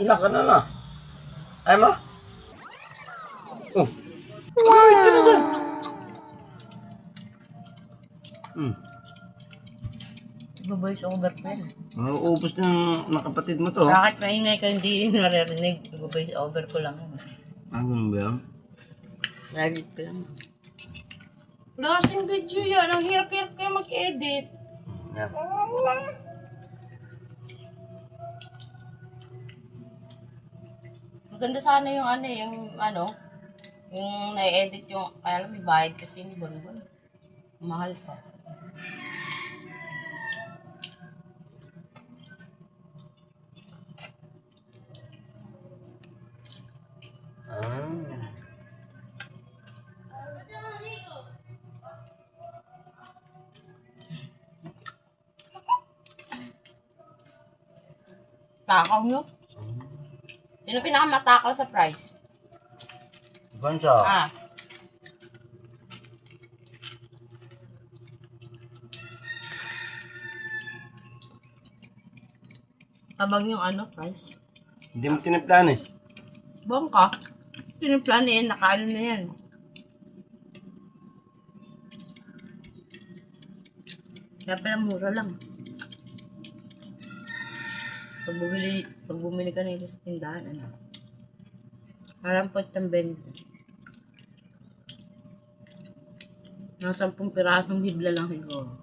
Ilan ka na na? Ay mo? Oh. Ay, talaga. Voice over pa yun. Ubus ng kapatid mo to. Bakit maingay ka hindi naririnig? Voice over ko lang yun. Ganun ba yan? Lagit ko lang. Klaseng video yan. Ang hirap-hirap kayo mag-edit. Yan. Maganda sana yung yung na-edit yung, kaya lang may bayad kasi yung buwan-buwan. Mahal pa. Ah. Takaw nyo? Sino pinakamatakaw sa price? Bansa. Ah. Tabang yung price. Hindi mo tinimplan eh. Bongka. Piniplan na yan, nakaano na yan. Kaya pala mura lang. Pag bumili ka nito sa tindahan, Kalampot ng 20. Nang 10 pirasong hibla lang siguro.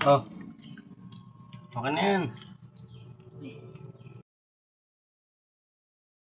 Oh. Okay na yan.